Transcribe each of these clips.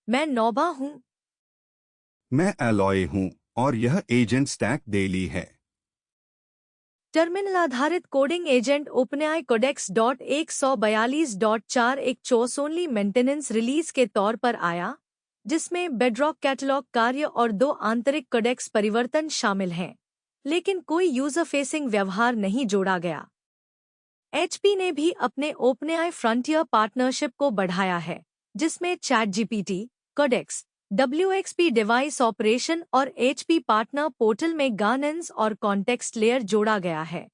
मैं नौबा हूँ। मैं एलॉय हूँ और यह एजेंट स्टैक डेली है। टर्मिनल आधारित coding agent OpenAI Codex dot 142.4 एक चोस ओनली मेंटेनेंस रिलीज के तौर पर आया, जिसमें बेडरॉक कैटलॉग कार्य और 2 आंतरिक कोडेक्स परिवर्तन शामिल हैं, लेकिन कोई यूजर फेसिंग व्यवहार नहीं जोड़ा गया। एचपी ने भी अपने ओपनएआई फ्रंटियर पार्टनरशिप को बढ़ाया है, जिसमें ChatGPT, Codex, WXP device operation और एचपी पार्टनर पोर्टल में गवर्नेंस और कॉन्टेक्स्ट लेयर जोड़ा गया है।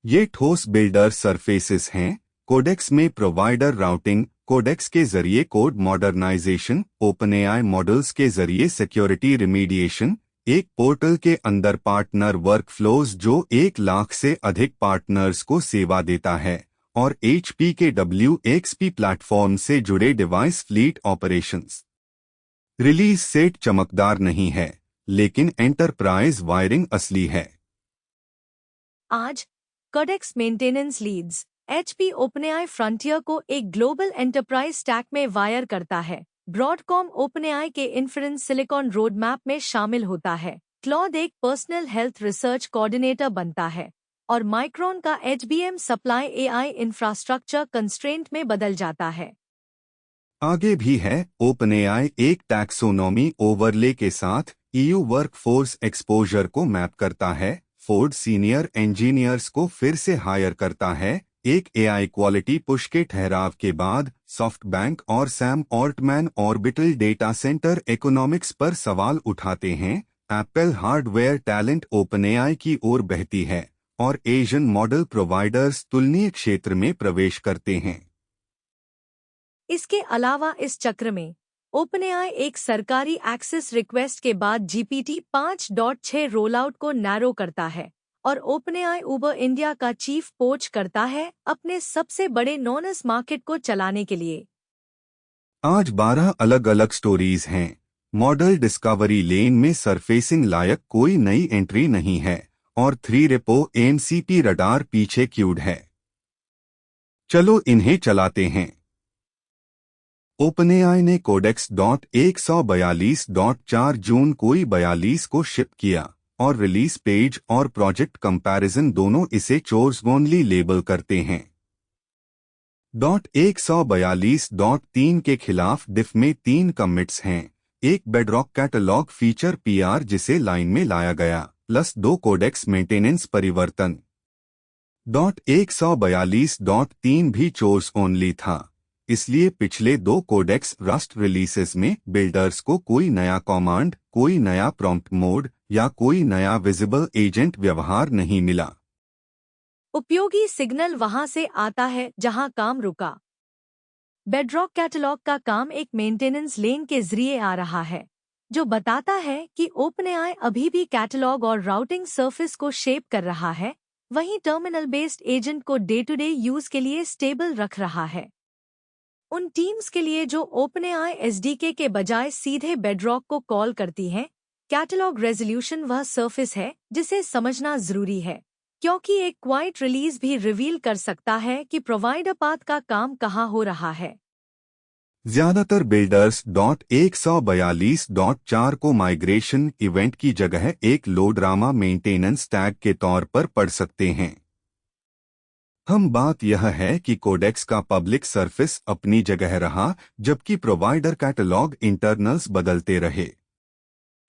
ये ठोस बिल्डर सरफेसेस हैं। कोडेक्स में प्रोवाइडर राउटिंग, कोडेक्स के जरिए कोड मॉडर्नाइजेशन, ओपनएआई मॉडल्स के जरिए सिक्योरिटी रिमीडिएशन, एक पोर्टल के अंदर पार्टनर वर्कफ्लोज जो 1 लाख से अधिक पार्टनर्स को सेवा देता है, और एचपी के WXP प्लेटफॉर्म से जुड़े device fleet operations. Release set चमकदार नहीं है, लेकिन एंटरप्राइज वायरिंग असली है। आज Codex maintenance leads HP OpenAI frontier को एक ग्लोबल एंटरप्राइज स्टैक में वायर करता है। ब्रॉडकॉम ओपनएआई के इन्फ्रेंस सिलिकॉन रोडमैप में शामिल होता है। क्लॉड एक पर्सनल हेल्थ रिसर्च कोऑर्डिनेटर बनता है और माइक्रोन का HBM supply AI infrastructure constraint में बदल जाता है। आगे भी है। ओपनएआई एक टैक्सोनॉमी ओवरले के साथ EU वर्कफोर्स एक्सपोजर को मैप करता है। फोर्ड सीनियर इंजीनियर्स को फिर से हायर करता है। एक AI क्वालिटी पुश के ठहराव के बाद सॉफ्टबैंक और Sam Altman orbital data centre economics पर सवाल उठाते हैं। एप्पल हार्डवेयर टैलेंट ओपनएआई की ओर बहती है और एशियन मॉडल प्रोवाइडर्स तुलनीय क्षेत्र में प्रवेश करते हैं। इसके अलावा इस चक्र में ओपनएआई एक सरकारी एक्सेस रिक्वेस्ट के बाद GPT 5.6 रोलआउट को नैरो करता है और ओपनएआई उबर इंडिया का चीफ पोच करता है अपने सबसे बड़े नॉनस मार्केट को चलाने के लिए। आज 12 अलग अलग स्टोरीज हैं। मॉडल डिस्कवरी लेन में सरफेसिंग लायक कोई नई एंट्री नहीं है और 3 रेपो MCP रडार पीछे क्यूड है। चलो इन्हें चलाते हैं। ओपनएआई ने कोडेक्स .142.4 जून कोई 42 को शिप किया और रिलीज पेज और प्रोजेक्ट कंपैरिजन दोनों इसे चोर्स ओनली लेबल करते हैं। .142.3 के खिलाफ डिफ में 3 कमिट्स हैं। एक बेडरॉक कैटलॉग फीचर PR जिसे लाइन में लाया गया, प्लस 2 कोडेक्स मेंटेनेंस परिवर्तन। .142.3 भी चोर्स ओनली था, इसलिए पिछले 2 कोडेक्स रस्ट रिलीसेस में बिल्डर्स को कोई नया कमांड, कोई नया प्रॉम्प्ट मोड या कोई नया विजिबल एजेंट व्यवहार नहीं मिला। उपयोगी सिग्नल वहां से आता है जहां काम रुका। बेडरॉक कैटलॉग का काम एक मेंटेनेंस लेन के जरिए आ रहा है, जो बताता है कि ओपनएआई अभी भी कैटलॉग और राउटिंग सरफेस को शेप कर रहा है, वहीं टर्मिनल बेस्ड एजेंट को डे टू डे यूज के लिए स्टेबल रख रहा है। उन टीम्स के लिए जो ओपनएआई SDK के बजाय सीधे बेडरॉक को कॉल करती हैं, कैटलॉग रेजोल्यूशन वह सरफेस है जिसे समझना जरूरी है, क्योंकि एक क्वाइट रिलीज भी रिवील कर सकता है कि प्रोवाइडर पाथ का काम कहाँ हो रहा है। ज्यादातर बिल्डर्स .142.4 को माइग्रेशन इवेंट की जगह एक लोड्रामा मेंटेनेंस टैग के तौर पर पढ़ सकते हैं। हम बात यह है कि कोडेक्स का पब्लिक सरफेस अपनी जगह रहा, जबकि प्रोवाइडर कैटलॉग इंटरनल्स बदलते रहे।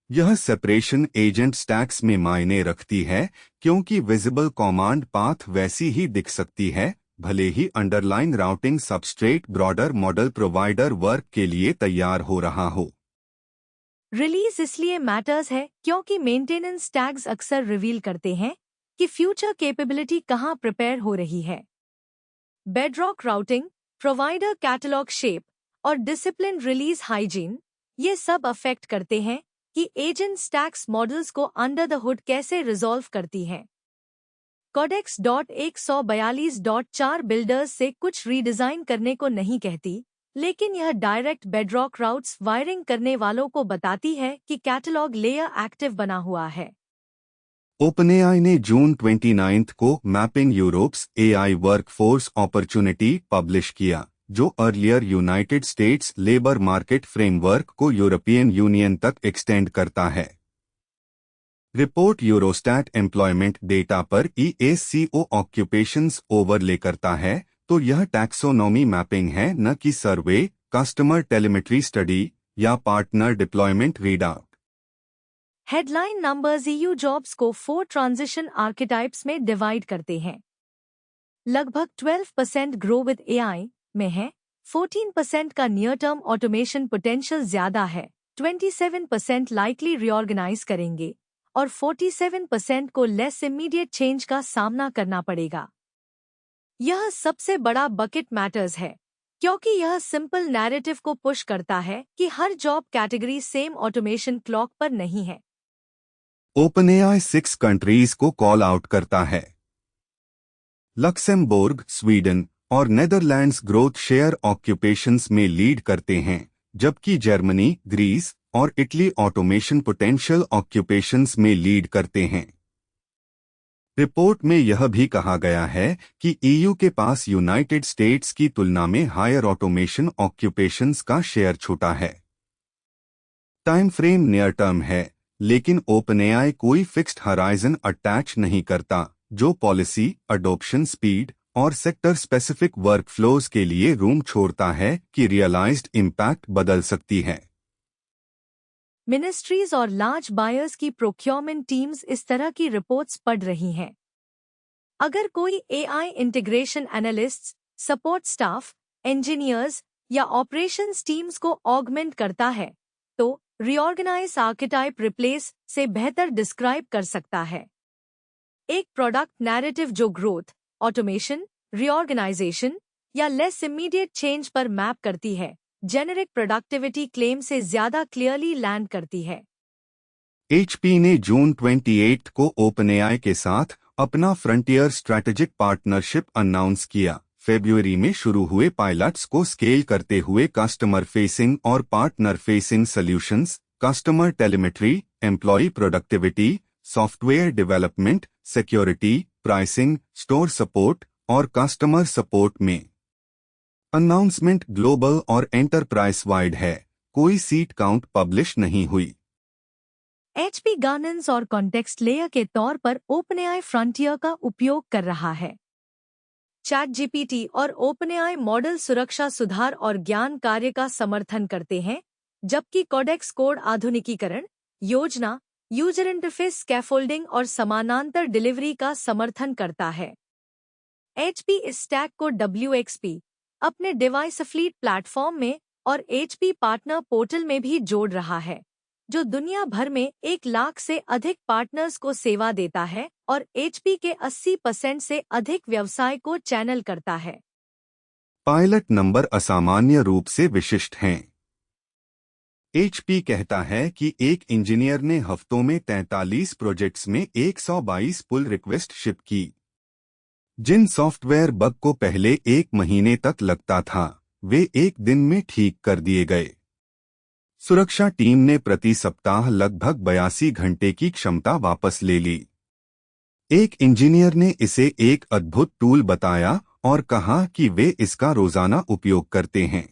यह सेपरेशन एजेंट स्टैक्स में मायने रखती है, क्योंकि विजिबल कमांड पाथ वैसी ही दिख सकती है, भले ही underlying routing substrate broader model provider work के लिए तैयार हो रहा हो। रिलीज इसलिए मैटर्स है क्योंकि मेंटेनेंस टैग्स अक्सर रिवील करते हैं कि फ्यूचर कैपेबिलिटी कहाँ प्रिपेयर हो रही है। Bedrock routing, provider catalogue shape और डिसिप्लिन रिलीज हाइजीन, ये सब अफेक्ट करते हैं कि एजेंट स्टैक्स मॉडल्स को अंडर द हुड कैसे रिजॉल्व करती हैं। कोडेक्स .142.4 बिल्डर्स से कुछ रीडिजाइन करने को नहीं कहती, लेकिन यह डायरेक्ट बेडरॉक राउट्स वायरिंग करने वालों को बताती है कि कैटलॉग लेयर एक्टिव बना हुआ है। ओपनएआई ने जून 29 को mapping Europe's AI workforce opportunity publish किया, जो earlier United states labour market framework को यूरोपियन यूनियन तक एक्सटेंड करता है। रिपोर्ट यूरोस्टैट एम्प्लॉयमेंट डेटा पर EACO ऑक्यूपेशंस ओवरले करता है, तो यह टैक्सोनॉमी मैपिंग है, न कि सर्वे, कस्टमर टेलीमेट्री स्टडी या partner deployment readout. Headline numbers EU jobs को 4 ट्रांजिशन आर्किटाइप्स में डिवाइड करते हैं। लगभग 12% ग्रो विद AI में है, 14% का नियर टर्म ऑटोमेशन पोटेंशियल ज्यादा है, 27% लाइकली रीऑर्गेनाइज करेंगे और 47% को लेस इमीडिएट चेंज का सामना करना पड़ेगा। यह सबसे बड़ा बकेट मैटर्स है, क्योंकि यह सिंपल नैरेटिव को पुश करता है कि हर job category same automation clock पर नहीं है। OpenAI 6 कंट्रीज को कॉल आउट करता है। लक्सेमबर्ग, स्वीडन और नेदरलैंड्स ग्रोथ शेयर ऑक्यूपेशंस में लीड करते हैं, जबकि जर्मनी, ग्रीस और इटली ऑटोमेशन पोटेंशियल ऑक्यूपेशंस में लीड करते हैं। रिपोर्ट में यह भी कहा गया है कि EU के पास यूनाइटेड स्टेट्स की तुलना में हायर ऑटोमेशन ऑक्यूपेशंस का शेयर छोटा है। टाइम फ्रेम नियर टर्म है, लेकिन OpenAI कोई फिक्स्ड हराइजन अटैच नहीं करता, जो पॉलिसी, अडॉप्शन स्पीड और सेक्टर स्पेसिफिक वर्कफ्लोज के लिए रूम छोड़ता है कि रियलाइज्ड इम्पैक्ट बदल सकती है। मिनिस्ट्रीज और लार्ज बायर्स की प्रोक्योरमेंट टीम्स इस तरह की रिपोर्ट्स पढ़ रही हैं। अगर कोई AI integration analysts, support staff, engineers या ऑपरेशंस टीम्स को ऑगमेंट करता है, तो रीऑर्गेनाइज आर्किटाइप रिप्लेस से बेहतर डिस्क्राइब कर सकता है। एक प्रोडक्ट नैरेटिव जो ग्रोथ, ऑटोमेशन, रीऑर्गेनाइजेशन या लेस इमीडिएट चेंज पर मैप करती है, जेनेरिक प्रोडक्टिविटी क्लेम से ज्यादा क्लियरली लैंड करती है। HP ने जून 28 को OpenAI के साथ अपना फ्रंटियर स्ट्रैटेजिक पार्टनरशिप अनाउंस किया। फरवरी में शुरू हुए पायलट्स को स्केल करते हुए कस्टमर फेसिंग और partner facing solutions, customer telemetry, employ productivity, software development, security, pricing, store support और कस्टमर सपोर्ट में। अनाउंसमेंट ग्लोबल और एंटरप्राइज वाइड है, कोई सीट काउंट पब्लिश नहीं हुई। HP गवर्नेंस और कॉन्टेक्स्ट लेयर के तौर पर OpenAI फ्रंटियर का उपयोग कर रहा है। ChatGPT और OpenAI मॉडल सुरक्षा सुधार और ज्ञान कार्य का समर्थन करते हैं, जबकि कोडेक्स कोड आधुनिकीकरण योजना, यूजर इंटरफेस स्कैफोल्डिंग और समानांतर डिलीवरी का समर्थन करता है। HP इस स्टैक को WXP अपने डिवाइस फ्लीट प्लेटफॉर्म में और HP पार्टनर पोर्टल में भी जोड़ रहा है, जो दुनिया भर में 1 लाख से अधिक पार्टनर्स को सेवा देता है और HP के 80% से अधिक व्यवसाय को चैनल करता है। पायलट नंबर असामान्य रूप से विशिष्ट हैं। HP कहता है कि एक इंजीनियर ने हफ्तों में 43 प्रोजेक्ट्स में 122 पुल रिक्वेस्ट शिप की। जिन सॉफ्टवेयर बग को पहले 1 महीने तक लगता था, वे 1 दिन में ठीक कर दिए गए। सुरक्षा टीम ने प्रति सप्ताह लगभग 82 घंटे की क्षमता वापस ले ली। एक इंजीनियर ने इसे एक अद्भुत टूल बताया और कहा कि वे इसका रोजाना उपयोग करते हैं।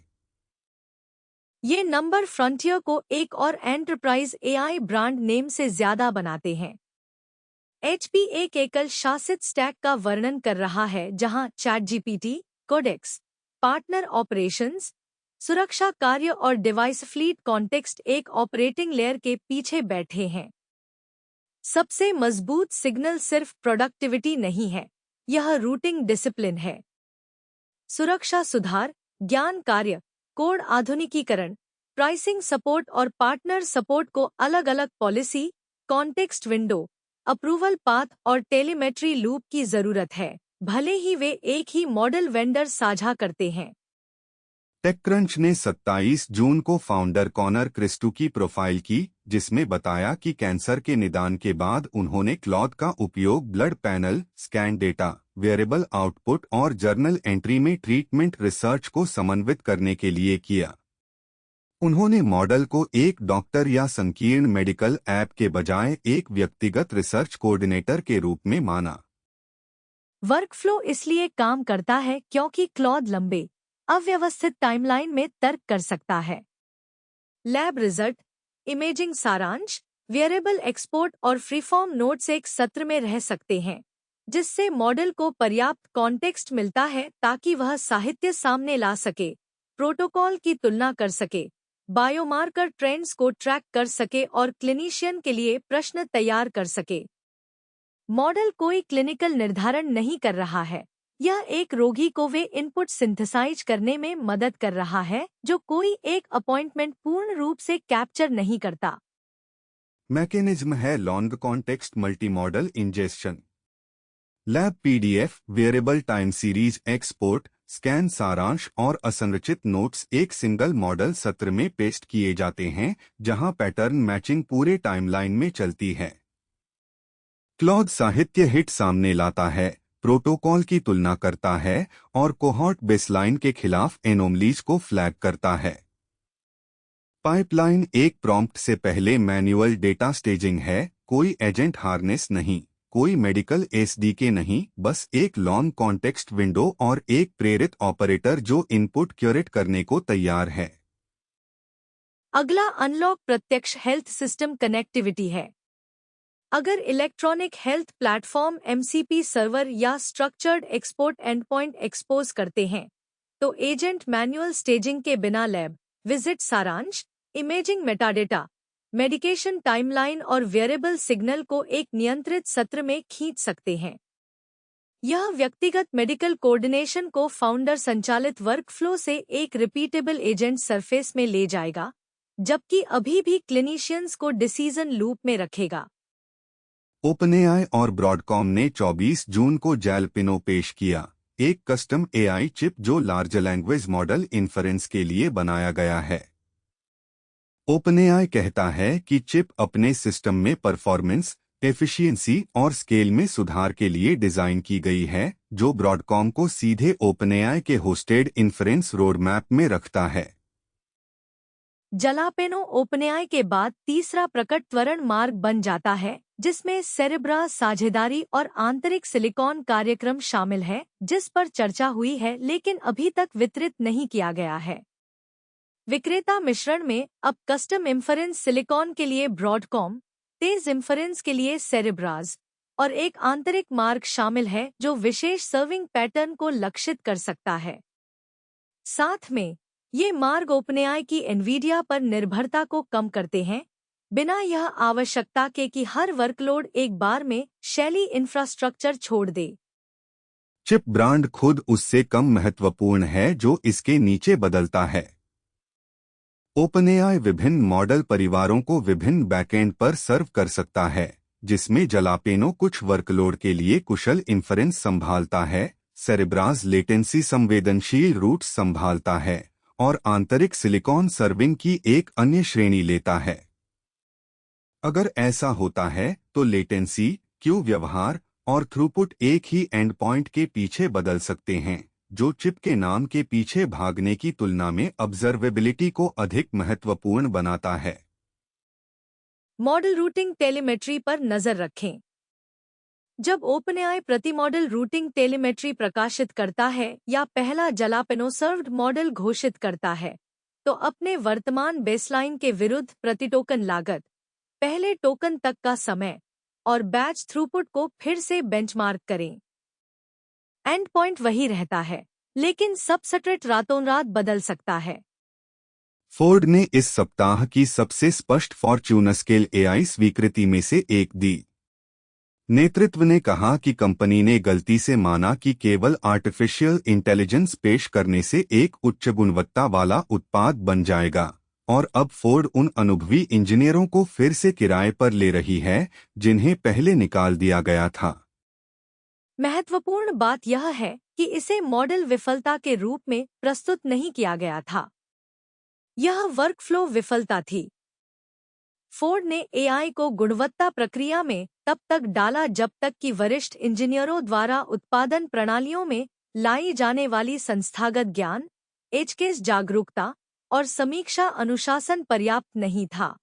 ये नंबर फ्रंटियर को एक और एंटरप्राइज AI ब्रांड नेम से ज्यादा बनाते हैं। HP एक एकल शासित स्टैक का वर्णन कर रहा है, जहां ChatGPT, कोडेक्स, पार्टनर ऑपरेशंस, सुरक्षा कार्य और डिवाइस फ्लीट कॉन्टेक्स्ट एक ऑपरेटिंग लेयर के पीछे बैठे हैं। सबसे मजबूत सिग्नल सिर्फ प्रोडक्टिविटी नहीं है, यह रूटिंग डिसिप्लिन है। सुरक्षा सुधार, ज्ञान कार्य, कोड आधुनिकीकरण, प्राइसिंग सपोर्ट और पार्टनर सपोर्ट को अलग अलग policy, context window, approval path और टेलीमेट्री लूप की जरूरत है, भले ही वे एक ही मॉडल वेंडर साझा करते हैं। टेकक्रंच ने 27 जून को फाउंडर कॉनर क्रिस्टू की प्रोफाइल की, जिसमें बताया कि कैंसर के निदान के बाद उन्होंने क्लॉड का उपयोग blood panel, scan data, variable output और जर्नल एंट्री में ट्रीटमेंट रिसर्च को समन्वित करने के लिए किया। उन्होंने मॉडल को एक डॉक्टर या संकीर्ण मेडिकल ऐप के बजाय एक व्यक्तिगत रिसर्च कोऑर्डिनेटर के रूप में माना। वर्कफ्लो इसलिए काम करता है क्योंकि क्लॉड लंबे, अव्यवस्थित टाइमलाइन में तर्क कर सकता है। लैब रिजल्ट, इमेजिंग सारांश, वेरिएबल एक्सपोर्ट और फ्रीफॉर्म नोट्स एक सत्र में रह सकते हैं, जिससे मॉडल को पर्याप्त कॉन्टेक्स्ट मिलता है ताकि वह साहित्य सामने ला सके, प्रोटोकॉल की तुलना कर सके, बायोमार्कर ट्रेंड्स को ट्रैक कर सके और क्लिनिशियन के लिए प्रश्न तैयार कर सके। मॉडल कोई क्लिनिकल निर्धारण नहीं कर रहा है, यह एक रोगी को वे इनपुट सिंथेसाइज करने में मदद कर रहा है जो कोई एक अपॉइंटमेंट पूर्ण रूप से कैप्चर नहीं करता। मैकेनिज्म है long context multi modal injection. Lab PDF, variable time series export, scan सारांश और असंरचित नोट्स एक सिंगल मॉडल सत्र में पेस्ट किए जाते हैं जहां पैटर्न मैचिंग पूरे टाइमलाइन में चलती है। क्लॉज साहित्य हिट सामने लाता है, प्रोटोकॉल की तुलना करता है और कोहॉर्ट बेसलाइन के खिलाफ एनोमलीज को फ्लैग करता है। पाइपलाइन एक प्रॉम्प्ट से पहले मैन्युअल डेटा स्टेजिंग है, कोई एजेंट हार्नेस नहीं, कोई मेडिकल एसडीके नहीं, बस एक लॉन्ग कॉन्टेक्स्ट विंडो और एक प्रेरित ऑपरेटर जो इनपुट क्यूरेट करने को तैयार है। अगला अनलॉक प्रत्यक्ष हेल्थ सिस्टम कनेक्टिविटी है। अगर electronic health platform MCP server या स्ट्रक्चर्ड एक्सपोर्ट एंडपॉइंट एक्सपोज करते हैं, तो एजेंट मैनुअल स्टेजिंग के बिना लैब विजिट सारांश, इमेजिंग मेटाडेटा, मेडिकेशन टाइमलाइन और वेरिएबल सिग्नल को एक नियंत्रित सत्र में खींच सकते हैं। यह व्यक्तिगत मेडिकल कोऑर्डिनेशन को फाउंडर संचालित वर्कफ्लो से एक रिपीटेबल एजेंट सरफेस में ले जाएगा, जबकि अभी भी क्लिनिशियंस को डिसीजन लूप में रखेगा। ओपनएआई और ब्रॉडकॉम ने 24 जून को जैलपिनो पेश किया, एक कस्टम एआई चिप जो लार्ज लैंग्वेज मॉडल इन्फरेंस के लिए बनाया गया है। ओपनएआई कहता है कि चिप अपने सिस्टम में परफॉर्मेंस, एफिशिएंसी और स्केल में सुधार के लिए डिजाइन की गई है, जो ब्रॉडकॉम को सीधे ओपनएआई के होस्टेड इन्फरेंस रोडमैप में रखता है। जलापेनो ओपनएआई के बाद तीसरा प्रकट त्वरण मार्ग बन जाता है, जिसमें सेरेब्रास साझेदारी और आंतरिक सिलिकॉन कार्यक्रम शामिल है, जिस पर चर्चा हुई है लेकिन अभी तक वितरित नहीं किया गया है। विक्रेता मिश्रण में अब कस्टम इंफरेंस सिलिकॉन के लिए ब्रॉडकॉम, तेज इंफरेंस के लिए सेरेब्रास और एक आंतरिक मार्ग शामिल है जो विशेष सर्विंग पैटर्न को लक्षित कर सकता है। साथ में ये मार्ग ओपनएआई की एनवीडिया पर निर्भरता को कम करते हैं, बिना यह आवश्यकता के कि हर वर्कलोड एक बार में शैली इंफ्रास्ट्रक्चर छोड़ दे। चिप ब्रांड खुद उससे कम महत्वपूर्ण है जो इसके नीचे बदलता है। ओपनएआई विभिन्न मॉडल परिवारों को विभिन्न बैकएंड पर सर्व कर सकता है, जिसमें जलापेनो कुछ वर्कलोड के लिए कुशल इन्फरेंस संभालता है, सेरेब्रास लेटेंसी संवेदनशील रूट्स संभालता है और आंतरिक सिलिकॉन सर्विंग की एक अन्य श्रेणी लेता है। अगर ऐसा होता है तो लेटेंसी, क्यू व्यवहार और थ्रूपुट एक ही एंड पॉइंट के पीछे बदल सकते हैं, जो चिप के नाम के पीछे भागने की तुलना में ऑब्जर्वेबिलिटी को अधिक महत्वपूर्ण बनाता है। मॉडल रूटिंग टेलीमेट्री पर नजर रखें। जब ओपनएआई प्रति मॉडल रूटिंग टेलीमेट्री प्रकाशित करता है या पहला जलापेनो सर्व्ड मॉडल घोषित करता है, तो अपने वर्तमान बेसलाइन के विरुद्ध प्रति टोकन लागत, पहले टोकन तक का समय और बैच थ्रूपुट को फिर से बेंचमार्क करें। एंड पॉइंट वही रहता है, लेकिन सबसेट रातों रात बदल सकता है। फोर्ड ने इस सप्ताह की सबसे स्पष्ट फॉर्च्यून स्केल एआई स्वीकृति में से एक दी। नेतृत्व ने कहा कि कंपनी ने गलती से माना कि केवल आर्टिफिशियल इंटेलिजेंस पेश करने से एक उच्च गुणवत्ता वाला उत्पाद बन जाएगा, और अब फोर्ड उन अनुभवी इंजीनियरों को फिर से किराए पर ले रही है जिन्हें पहले निकाल दिया गया था। महत्वपूर्ण बात यह है कि इसे मॉडल विफलता के रूप में प्रस्तुत नहीं किया गया था। यह वर्कफ्लो विफलता थी। फोर्ड ने एआई को गुणवत्ता प्रक्रिया में तब तक डाला जब तक कि वरिष्ठ इंजीनियरों द्वारा उत्पादन प्रणालियों में लाई जाने वाली संस्थागत ज्ञान, एचकेस जागरूकता और समीक्षा अनुशासन पर्याप्त नहीं था।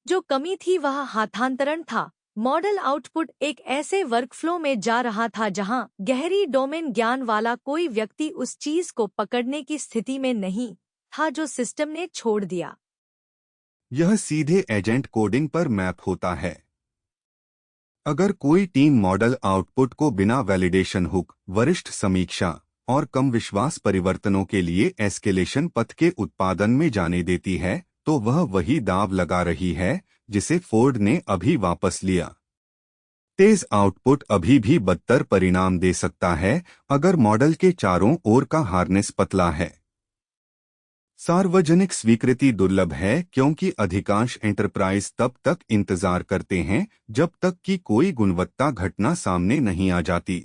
जो कमी थी वह हाथांतरण था, मॉडल आउटपुट एक ऐसे वर्कफ्लो में जा रहा था जहां गहरी डोमेन ज्ञान वाला कोई व्यक्ति उस चीज को पकड़ने की स्थिति में नहीं था जो सिस्टम ने छोड़ दिया। यह सीधे एजेंट कोडिंग पर मैप होता है। अगर कोई टीम मॉडल आउटपुट को बिना वैलिडेशन हुक, वरिष्ठ समीक्षा और कम विश्वास परिवर्तनों के लिए एस्केलेशन पथ के उत्पादन में जाने देती है, तो वह वही दांव लगा रही है जिसे फोर्ड ने अभी वापस लिया। तेज आउटपुट अभी भी बदतर परिणाम दे सकता है अगर मॉडल के चारों ओर का हार्नेस पतला है। सार्वजनिक स्वीकृति दुर्लभ है क्योंकि अधिकांश एंटरप्राइज तब तक इंतजार करते हैं जब तक कि कोई गुणवत्ता घटना सामने नहीं आ जाती।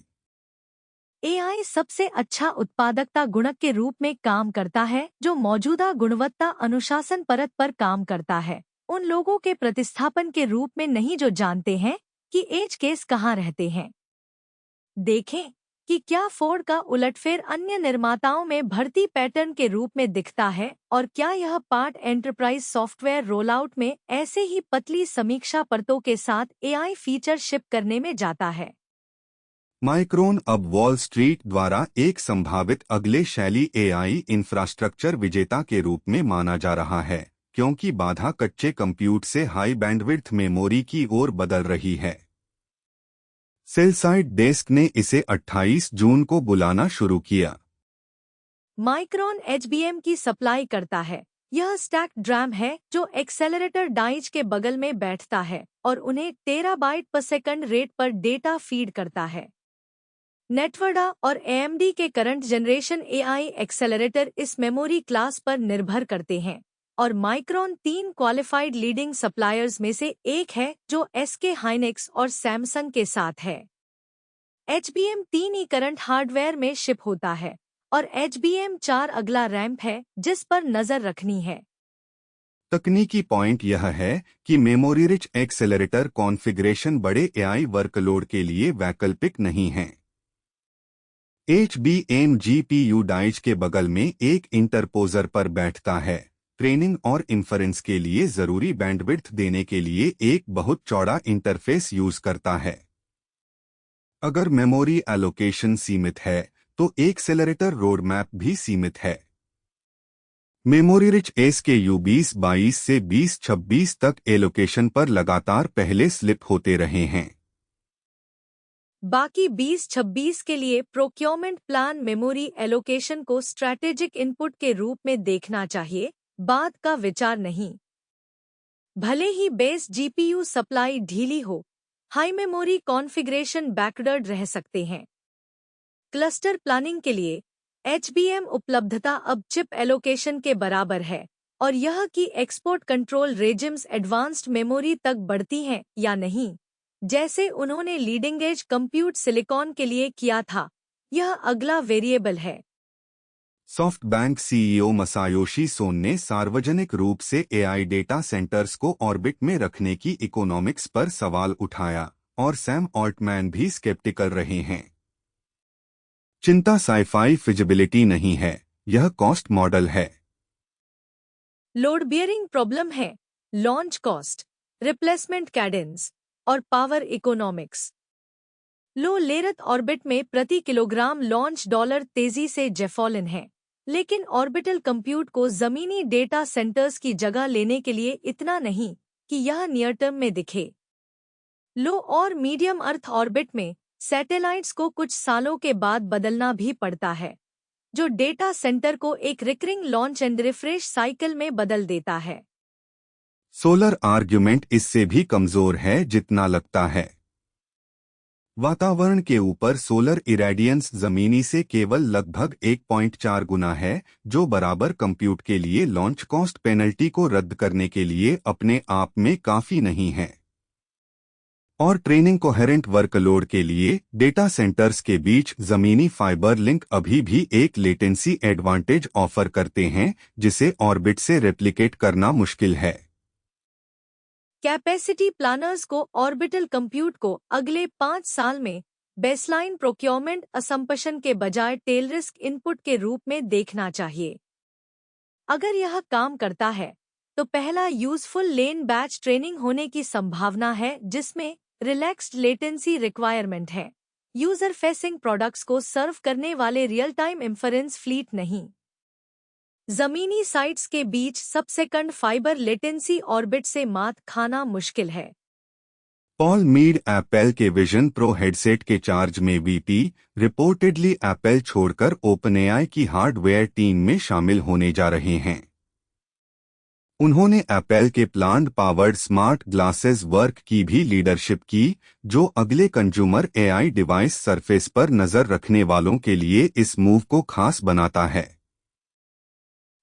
एआई सबसे अच्छा उत्पादकता गुणक के रूप में काम करता है जो मौजूदा गुणवत्ता अनुशासन परत पर काम करता है, उन लोगों के प्रतिस्थापन के रूप में नहीं जो जानते हैं कि एज केस कहाँ रहते हैं। देखें कि क्या फोर्ड का उलटफेर अन्य निर्माताओं में भर्ती पैटर्न के रूप में दिखता है और क्या यह पार्ट एंटरप्राइज सॉफ्टवेयर रोलआउट में ऐसे ही पतली समीक्षा परतों के साथ एआई फीचर शिप करने में जाता है। माइक्रोन अब वॉल स्ट्रीट द्वारा एक संभावित अगले शैली एआई इंफ्रास्ट्रक्चर विजेता के रूप में माना जा रहा है, क्योंकि बाधा कच्चे कंप्यूट से हाई बैंडविड्थ मेमोरी की ओर बदल रही है। सेलसाइड डेस्क ने इसे 28 जून को बुलाना शुरू किया। माइक्रोन एचबीएम की सप्लाई करता है। यह स्टैक्ड ड्रैम है जो एक्सेलरेटर डाइज के बगल में बैठता है और उन्हें टेराबाइट पर सेकंड रेट पर डेटा फीड करता है। नेटवर्डा और एएमडी के करंट जनरेशन एआई एक्सेलरेटर इस मेमोरी क्लास पर निर्भर करते हैं और माइक्रोन 3 क्वालिफाइड लीडिंग सप्लायर्स में से एक है जो एसके हाइनेक्स और सैमसंग के साथ है। एचबीएम 3 ई करंट हार्डवेयर में शिप होता है और एचबीएम 4 अगला रैंप है जिस पर नजर रखनी है। तकनीकी पॉइंट यह है कि मेमोरी रिच एक्सेलरेटर कॉन्फ़िगरेशन बड़े एआई वर्कलोड के लिए वैकल्पिक नहीं है। एचबीएम जीपीयू डाइज के बगल में एक इंटरपोजर पर बैठता है, ट्रेनिंग और इन्फरेंस के लिए जरूरी बैंडविड्थ देने के लिए एक बहुत चौड़ा इंटरफेस यूज करता है। अगर मेमोरी एलोकेशन सीमित है तो एक्सेलरेटर रोडमैप भी सीमित है। मेमोरी रिच एसकेयू 2022 से 2026 तक एलोकेशन पर लगातार पहले स्लिप होते रहे हैं। बाकी 2026 के लिए प्रोक्योरमेंट प्लान मेमोरी एलोकेशन को स्ट्रैटेजिक इनपुट के रूप में देखना चाहिए, बाद का विचार नहीं। भले ही बेस जीपीयू सप्लाई ढीली हो, हाई मेमोरी कॉन्फ़िगरेशन बैकवर्ड रह सकते हैं। क्लस्टर प्लानिंग के लिए एचबीएम उपलब्धता अब चिप एलोकेशन के बराबर है और यह कि export control regimes advanced memory तक बढ़ती हैं या नहीं, जैसे उन्होंने लीडिंग एज कंप्यूट सिलिकॉन के लिए किया था, यह अगला वेरिएबल है। सॉफ्टबैंक सीईओ मसायोशी सोन ने सार्वजनिक रूप से एआई डेटा सेंटर्स को ऑर्बिट में रखने की इकोनॉमिक्स पर सवाल उठाया और सैम ऑल्टमैन भी स्केप्टिकल रहे हैं। चिंता साइफाई फिजिबिलिटी नहीं है, यह कॉस्ट मॉडल है। लोड बियरिंग प्रॉब्लम है, लॉन्च कॉस्ट, रिप्लेसमेंट कैडेंस और पावर इकोनॉमिक्स। लो लेरथ ऑर्बिट में प्रति किलोग्राम लॉन्च डॉलर तेजी से जेफॉलिन है, लेकिन ऑर्बिटल कंप्यूट को जमीनी डेटा सेंटर्स की जगह लेने के लिए इतना नहीं कि यह नियर टर्म में दिखे। लो और मीडियम अर्थ ऑर्बिट में सैटेलाइट्स को कुछ सालों के बाद बदलना भी पड़ता है, जो डेटा सेंटर को एक recurring launch and refresh cycle में बदल देता है। सोलर आर्ग्यूमेंट इससे भी कमजोर है जितना लगता है। वातावरण के ऊपर सोलर इरेडियंस जमीनी से केवल लगभग 1.4 गुना है, जो बराबर कंप्यूट के लिए लॉन्च कॉस्ट पेनल्टी को रद्द करने के लिए अपने आप में काफी नहीं है। और ट्रेनिंग कोहेरेंट वर्कलोड के लिए डेटा सेंटर्स के बीच जमीनी फाइबर लिंक अभी भी एक लेटेंसी एडवांटेज ऑफर करते हैं जिसे ऑर्बिट से रेप्लिकेट करना मुश्किल है। कैपेसिटी प्लानर्स को ऑर्बिटल कंप्यूट को अगले 5 साल में बेसलाइन प्रोक्योरमेंट असम्पशन के बजाय टेल रिस्क इनपुट के रूप में देखना चाहिए। अगर यह काम करता है तो पहला यूजफुल लेन बैच ट्रेनिंग होने की संभावना है जिसमें रिलैक्स्ड लेटेंसी रिक्वायरमेंट है। यूजर फेसिंग प्रोडक्ट्स को सर्व करने वाले रियल टाइम इंफरेंस फ्लीट नहीं। जमीनी साइट्स के बीच सब-सेकंड फाइबर लेटेंसी ऑर्बिट से मात खाना मुश्किल है। पॉल मीड एप्पल के विजन प्रो हेडसेट के चार्ज में वीपी, रिपोर्टेडली एप्पल छोड़कर ओपनएआई की हार्डवेयर टीम में शामिल होने जा रहे हैं। उन्होंने एप्पल के plant powered smart glasses work की भी लीडरशिप की, जो अगले कंज्यूमर एआई डिवाइस सरफेस पर नजर रखने वालों के लिए इस मूव को खास बनाता है।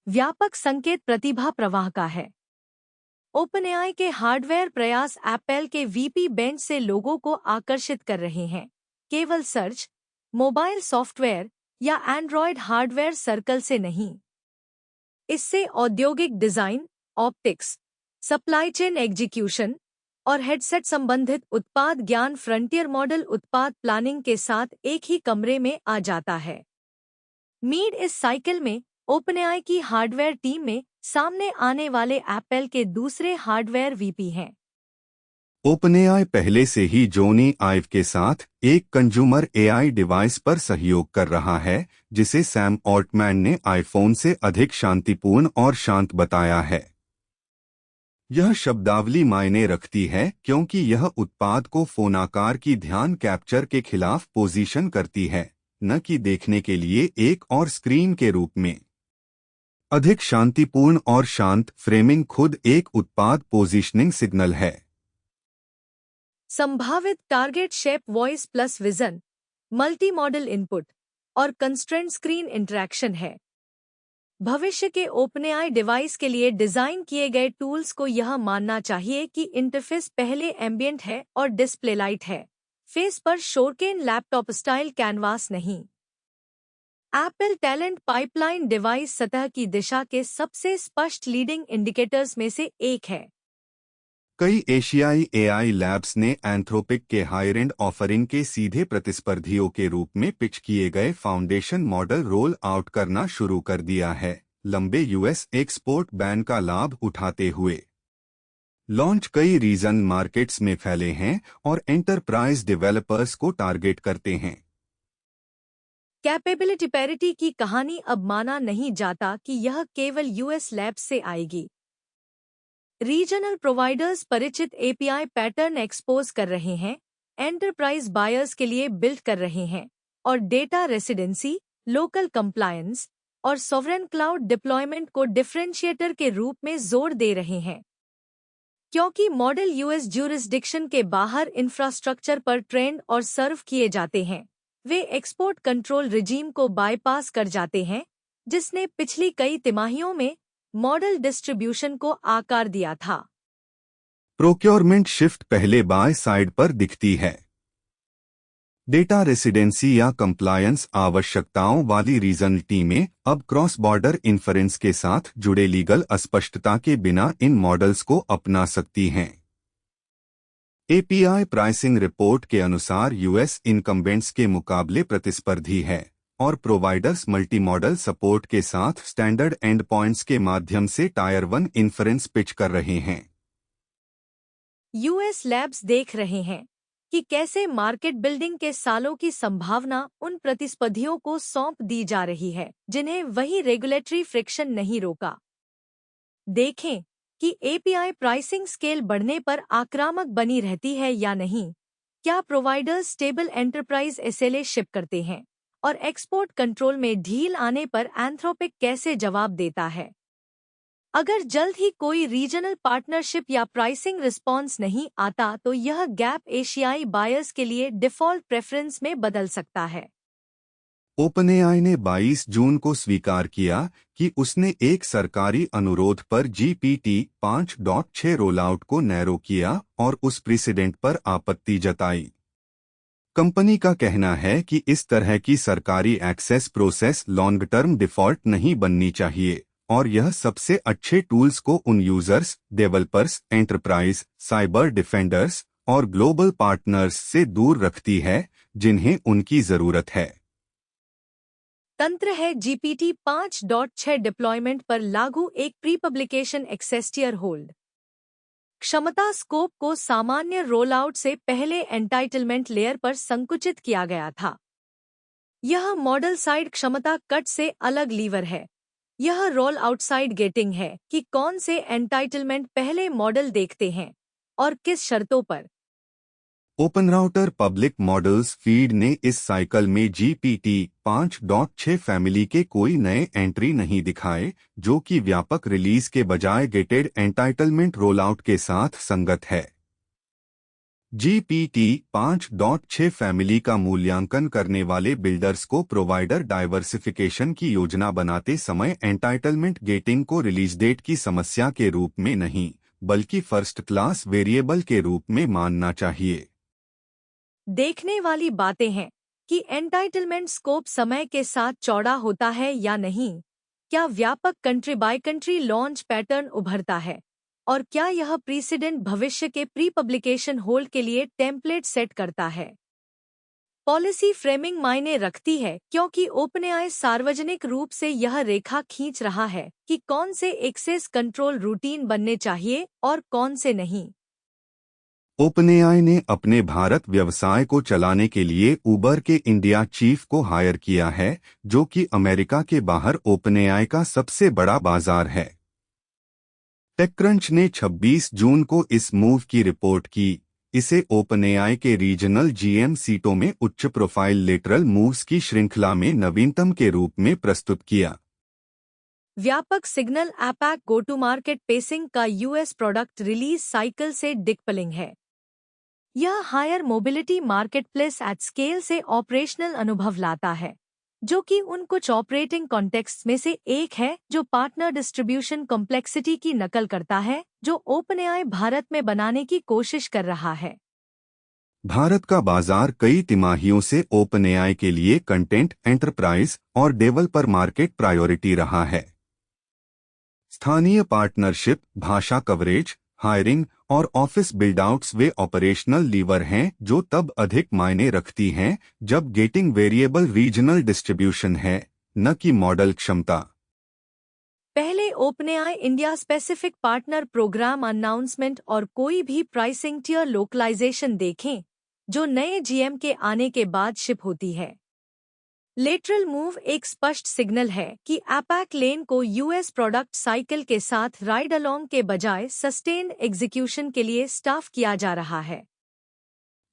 व्यापक संकेत प्रतिभा प्रवाह का है। ओपनएआई के हार्डवेयर प्रयास एप्पल के वीपी बेंच से लोगों को आकर्षित कर रहे हैं, केवल सर्च, मोबाइल सॉफ्टवेयर या एंड्रॉयड हार्डवेयर सर्कल से नहीं। इससे औद्योगिक design, optics, supply chain execution और हेडसेट संबंधित उत्पाद ज्ञान फ्रंटियर मॉडल उत्पाद प्लानिंग के साथ एक ही कमरे में आ जाता है। मीड इस साइकिल में ओपनएआई की हार्डवेयर टीम में सामने आने वाले एप्पल के दूसरे हार्डवेयर वीपी हैं। ओपनएआई पहले से ही जोनी आइव के साथ एक कंज्यूमर एआई डिवाइस पर सहयोग कर रहा है, जिसे सैम ऑल्टमैन ने आईफोन से अधिक शांतिपूर्ण और शांत बताया है। यह शब्दावली मायने रखती है क्योंकि यह उत्पाद को फोनाकार की ध्यान कैप्चर के खिलाफ पोजीशन करती है, न कि देखने के लिए एक और स्क्रीन के रूप में। अधिक शांतिपूर्ण और शांत फ्रेमिंग खुद एक उत्पाद पोजीशनिंग सिग्नल है। संभावित target shape voice plus vision, multi modal input और कंस्ट्रेंट स्क्रीन इंटरैक्शन है। भविष्य के ओपनएआई डिवाइस के लिए डिजाइन किए गए टूल्स को यह मानना चाहिए कि इंटरफेस पहले एम्बियंट है और डिस्प्ले लाइट है, फेस पर शोरकेन लैपटॉप स्टाइल कैनवास नहीं। एप्पल टैलेंट पाइपलाइन डिवाइस सतह की दिशा के सबसे स्पष्ट लीडिंग इंडिकेटर्स में से एक है। कई एशियाई एआई लैब्स ने एंथ्रोपिक के हायर एंड ऑफरिंग के सीधे प्रतिस्पर्धियों के रूप में पिच किए गए फाउंडेशन मॉडल रोल आउट करना शुरू कर दिया है, लंबे यूएस एक्सपोर्ट बैन का लाभ उठाते हुए। लॉन्च कई रीजन मार्केट्स में फैले हैं और एंटरप्राइज डेवलपर्स को टारगेट करते हैं। कैपेबिलिटी पैरिटी की कहानी अब माना नहीं जाता कि यह केवल यूएस लैब्स से आएगी। रीजनल प्रोवाइडर्स परिचित एपीआई पैटर्न एक्सपोज कर रहे हैं, एंटरप्राइज बायर्स के लिए बिल्ड कर रहे हैं और डेटा रेसिडेंसी, लोकल कंप्लायंस और सॉवरेन क्लाउड डिप्लॉयमेंट को डिफरेंशिएटर के रूप में जोर दे रहे हैं। क्योंकि मॉडल यूएस ज्यूरिसडिक्शन के बाहर इंफ्रास्ट्रक्चर पर ट्रेंड और सर्व किए जाते हैं, वे एक्सपोर्ट कंट्रोल रिजीम को बाईपास कर जाते हैं, जिसने पिछली कई तिमाहियों में मॉडल डिस्ट्रीब्यूशन को आकार दिया था। प्रोक्योरमेंट शिफ्ट पहले बाय साइड पर दिखती है। डेटा रेसिडेंसी या कंप्लायंस आवश्यकताओं वाली रीजनल टीमें अब क्रॉस बॉर्डर इन्फरेंस के साथ जुड़े लीगल अस्पष्टता के बिना इन मॉडल्स को अपना सकती हैं। एपीआई प्राइसिंग रिपोर्ट के अनुसार यूएस इनकम्बेंट्स के मुकाबले प्रतिस्पर्धी है और प्रोवाइडर्स मल्टी मॉडल सपोर्ट के साथ स्टैंडर्ड एंड पॉइंट्स के माध्यम से टायर 1 इन्फरेंस पिच कर रहे हैं। यूएस लैब्स देख रहे हैं कि कैसे मार्केट बिल्डिंग के सालों की संभावना उन प्रतिस्पर्धियों को सौंप दी जा रही है जिन्हें वही रेगुलेटरी फ्रिक्शन नहीं रोका। देखें कि एपीआई प्राइसिंग स्केल बढ़ने पर आक्रामक बनी रहती है या नहीं। क्या providers stable enterprise SLA ship करते हैं और एक्सपोर्ट कंट्रोल में ढील आने पर एंथ्रोपिक कैसे जवाब देता है? अगर जल्द ही कोई रीजनल पार्टनरशिप या प्राइसिंग रिस्पॉन्स नहीं आता तो यह गैप एशियाई बायर्स के लिए डिफ़ॉल्ट प्रेफरेंस में बदल सकता है। ओपनएआई ने 22 जून को स्वीकार किया कि उसने एक सरकारी अनुरोध पर GPT-5.6 रोलआउट को नैरो किया और उस प्रेसिडेंट पर आपत्ति जताई। कंपनी का कहना है कि इस तरह की सरकारी access process long term default नहीं बननी चाहिए और यह सबसे अच्छे टूल्स को उन users, developers, enterprise, cyber defenders और ग्लोबल पार्टनर्स से दूर रखती है जिन्हें उनकी जरूरत है। तंत्र है GPT-5.6 डिप्लॉयमेंट पर लागू एक pre publication access tier hold. क्षमता स्कोप को सामान्य रोलआउट से पहले एंटाइटलमेंट लेयर पर संकुचित किया गया था। यह मॉडल साइड क्षमता कट से अलग लीवर है। यह रोल आउटसाइड गेटिंग है कि कौन से एंटाइटलमेंट पहले मॉडल देखते हैं और किस शर्तों पर। Open router public models feed ने इस साइकिल में GPT 5.6 फैमिली के कोई नए एंट्री नहीं दिखाए, जो कि व्यापक रिलीज के बजाय गेटेड एंटाइटलमेंट रोलआउट के साथ संगत है। GPT 5.6 फैमिली का मूल्यांकन करने वाले बिल्डर्स को प्रोवाइडर डाइवर्सिफिकेशन की योजना बनाते समय एंटाइटलमेंट गेटिंग को रिलीज डेट की समस्या के रूप में नहीं, बल्कि फर्स्ट क्लास वेरिएबल के रूप में मानना चाहिए। देखने वाली बातें हैं कि एंटाइटलमेंट स्कोप समय के साथ चौड़ा होता है या नहीं, क्या व्यापक country by country launch pattern उभरता है, और क्या यह प्रीसिडेंट भविष्य के प्री पब्लिकेशन होल्ड के लिए टेम्पलेट सेट करता है। पॉलिसी फ्रेमिंग मायने रखती है क्योंकि ओपनएआई सार्वजनिक रूप से यह रेखा खींच रहा है कि कौन से एक्सेस कंट्रोल रूटीन बनने चाहिए और कौन से नहीं। ओपनएआई ने अपने भारत व्यवसाय को चलाने के लिए उबर के इंडिया चीफ को हायर किया है, जो कि अमेरिका के बाहर ओपनएआई का सबसे बड़ा बाजार है। टेकक्रंच ने 26 जून को इस मूव की रिपोर्ट की। इसे ओपनएआई के रीजनल जीएम सीटों में उच्च प्रोफाइल लेटरल मूव्स की श्रृंखला में नवीनतम के रूप में प्रस्तुत किया। व्यापक signal APAC go to market pacing का यूएस प्रोडक्ट रिलीज साइकिल से डिकपलिंग है। यह higher mobility marketplace at scale से ऑपरेशनल अनुभव लाता है, जो कि उन कुछ ऑपरेटिंग कॉन्टेक्स्ट में से एक है जो पार्टनर डिस्ट्रीब्यूशन कॉम्प्लेक्सिटी की नकल करता है, जो ओपनएआई भारत में बनाने की कोशिश कर रहा है। भारत का बाजार कई तिमाहियों से ओपनएआई के लिए कंटेंट, एंटरप्राइज और डेवलपर मार्केट प्रायोरिटी रहा है। स्थानीय पार्टनरशिप, भाषा कवरेज, हायरिंग और ऑफिस बिल्डआउट्स वे ऑपरेशनल लीवर हैं जो तब अधिक मायने रखती हैं जब गेटिंग वेरिएबल रीजनल डिस्ट्रीब्यूशन है, न कि मॉडल क्षमता। पहले OpenAI India specific partner program announcement और कोई भी प्राइसिंग टियर लोकलाइजेशन देखें, जो नए जीएम के आने के बाद शिप होती है। लेटरल मूव एक स्पष्ट सिग्नल है कि एपैक लेन को यूएस प्रोडक्ट साइकिल के साथ राइड अलोंग के बजाय सस्टेन्ड एग्जीक्यूशन के लिए स्टाफ किया जा रहा है।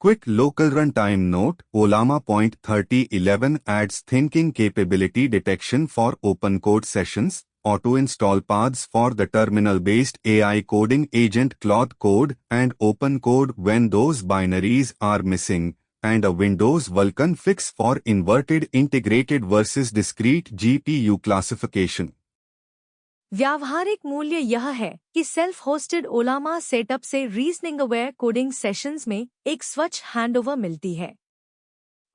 Quick local run time note, Ollama Point 3011 adds thinking capability detection for open code sessions, auto install paths for the terminal-based AI coding agent Claude Code and open code when those binaries are missing, and a Windows Vulkan fix for inverted integrated versus discrete GPU classification. व्यावहारिक मूल्य यह है कि self hosted ओलामा setup से reasoning aware coding sessions में एक स्वच्छ handover मिलती है।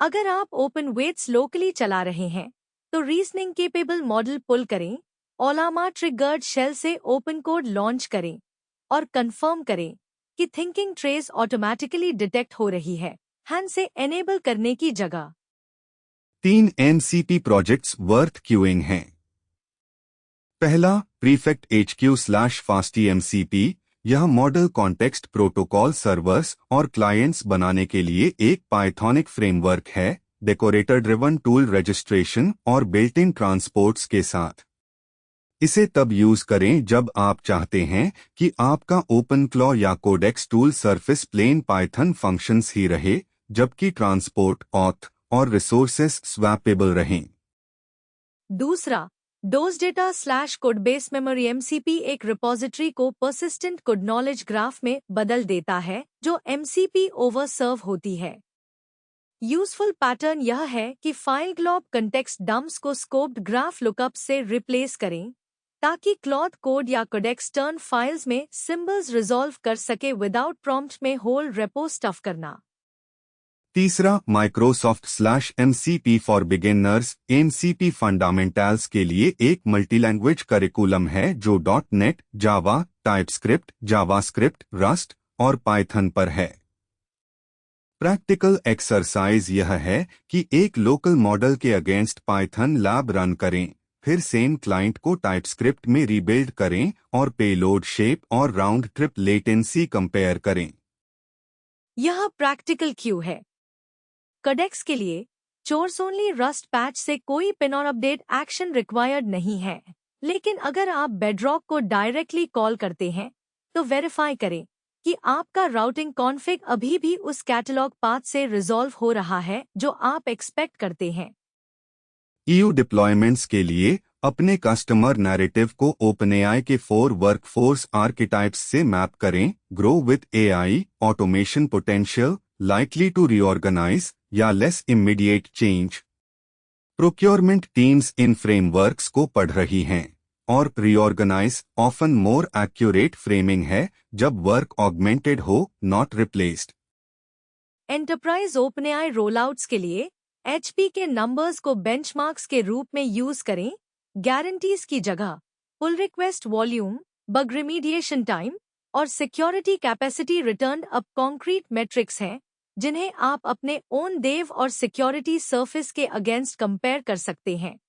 अगर आप ओपन वेट्स लोकली चला रहे हैं, तो रीजनिंग केपेबल मॉडल पुल करें, ओलामा ट्रिगर्ड शेल से ओपन कोड लॉन्च करें और कंफर्म करें कि थिंकिंग ट्रेस ऑटोमैटिकली डिटेक्ट हो रही है, हैंड से एनेबल करने की जगह। 3 MCP प्रोजेक्ट्स वर्थ क्यूइंग हैं। पहला, प्रीफेक्ट HQ/FastMCP। यह मॉडल कॉन्टेक्स्ट प्रोटोकॉल सर्वर्स और क्लाइंट्स बनाने के लिए एक पाइथॉनिक फ्रेमवर्क है, डेकोरेटर ड्रिवन टूल रजिस्ट्रेशन और बिल्ट इन ट्रांसपोर्ट्स के साथ। इसे तब यूज करें जब आप चाहते हैं कि आपका ओपनक्लॉ या Codex tool surface plain Python functions ही रहे, जबकि ट्रांसपोर्ट, ऑथ और रिसोर्सेस स्वैपेबल रहें। दूसरा, डोज डेटा/कोडबेस मेमोरी MCP एक रिपॉजिटरी को पर्सिस्टेंट कोड नॉलेज ग्राफ में बदल देता है जो MCP ओवर सर्व होती है। यूजफुल पैटर्न यह है कि फाइल ग्लोब कंटेक्स्ट डम्प्स को स्कोप्ड ग्राफ लुकअप से रिप्लेस करें, ताकि क्लॉड कोड या कोडेक्स टर्न फाइल्स में सिंबल्स रिजॉल्व कर सके विदाउट प्रॉम्प्ट में होल रेपो स्टफ करना। तीसरा, Microsoft/MCP for beginners MCP fundamentals के लिए एक मल्टीलैंग्वेज करिकुलम है जो .NET, जावा, टाइपस्क्रिप्ट, जावास्क्रिप्ट, रस्ट और पाइथन पर है। प्रैक्टिकल एक्सरसाइज यह है कि एक लोकल मॉडल के अगेंस्ट पाइथन लैब रन करें, फिर सेम क्लाइंट को टाइपस्क्रिप्ट में रीबिल्ड करें और पेलोड शेप और राउंड ट्रिप लेटेंसी कंपेयर करें। यह प्रैक्टिकल क्यू है। कोडेक्स के लिए चोर्स ओनली रस्ट पैच से कोई पिन और अपडेट एक्शन रिक्वायर्ड नहीं है, लेकिन अगर आप बेडरॉक को डायरेक्टली कॉल करते हैं तो वेरीफाई करें कि आपका राउटिंग कॉन्फ़िग अभी भी उस कैटलॉग पाथ से रिजॉल्व हो रहा है जो आप एक्सपेक्ट करते हैं। EU डिप्लॉयमेंट्स के लिए अपने कस्टमर नैरेटिव को OpenAI के 4 वर्कफोर्स आर्किटाइप्स से मैप करें। Grow with AI, automation potential, likely to reorganize या less immediate change. Procurement teams इन फ्रेमवर्क्स को पढ़ रही हैं और reorganize often more accurate framing है जब वर्क ऑगमेंटेड हो, not replaced. Enterprise OpenAI rollouts के लिए HP के नंबर्स को बेंचमार्क्स के रूप में यूज करें। गारंटीज की जगह pull request volume, bug remediation time और सिक्योरिटी कैपेसिटी रिटर्न अब कॉन्क्रीट मेट्रिक्स हैं जिन्हें आप अपने ओन देव और सिक्योरिटी सर्फिस के अगेंस्ट कंपेयर कर सकते हैं।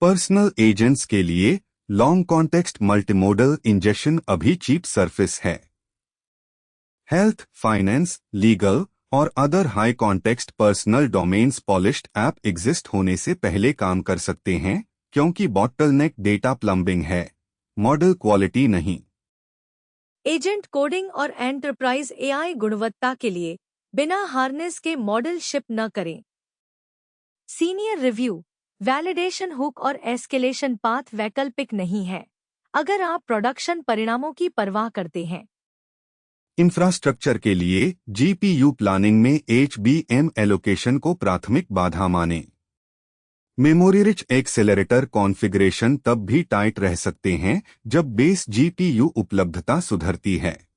पर्सनल एजेंट्स के लिए लॉन्ग कॉन्टेक्स्ट मल्टीमोडल इंजेक्शन अभी चीप सरफेस है। हेल्थ, फाइनेंस, लीगल और other high context personal domains polished app exist होने से पहले काम कर सकते हैं क्योंकि बॉटलनेक डेटा प्लम्बिंग है, मॉडल क्वालिटी नहीं। एजेंट कोडिंग और एंटरप्राइज AI गुणवत्ता के लिए बिना हार्नेस के मॉडल शिप न करें। सीनियर रिव्यू, वैलिडेशन हुक और एस्केलेशन पाथ वैकल्पिक नहीं है अगर आप प्रोडक्शन परिणामों की परवाह करते हैं। इंफ्रास्ट्रक्चर के लिए GPU प्लानिंग में HBM एलोकेशन को प्राथमिक बाधा माने। मेमोरी रिच एक्सेलरेटर कॉन्फ़िगरेशन तब भी टाइट रह सकते हैं जब बेस GPU उपलब्धता सुधरती है।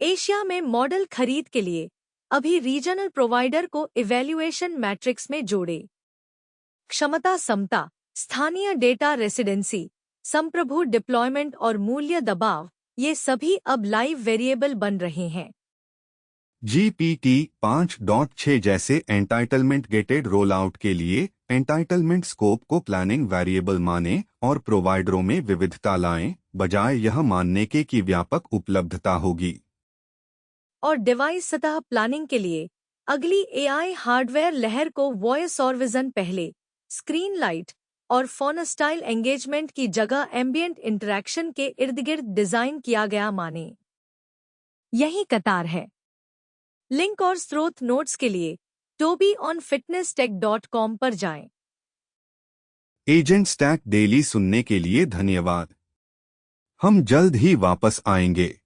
एशिया में मॉडल खरीद के लिए अभी रीजनल प्रोवाइडर को इवैल्यूएशन मैट्रिक्स में जोड़े। क्षमता समता, स्थानीय डेटा रेसिडेंसी, संप्रभु डिप्लॉयमेंट और मूल्य दबाव, ये सभी अब लाइव वेरिएबल बन रहे हैं। GPT 5.6 जैसे एंटाइटलमेंट गेटेड रोलआउट के लिए एंटाइटलमेंट स्कोप को प्लानिंग वेरिएबल माने और प्रोवाइडरों में विविधता लाएं, बजाय यह मानने के कि व्यापक उपलब्धता होगी। और डिवाइस सतह प्लानिंग के लिए अगली AI हार्डवेयर लहर को वॉइस और विजन पहले, स्क्रीन लाइट और फोनस्टाइल एंगेजमेंट की जगह एम्बियंट इंटरैक्शन के इर्द-गिर्द डिजाइन किया गया माने। यही कतार है। लिंक और स्रोत नोट्स के लिए tobyonfitnesstech.com पर जाएं। एजेंट स्टैक डेली सुनने के लिए धन्यवाद। हम जल्द ही वापस आएंगे।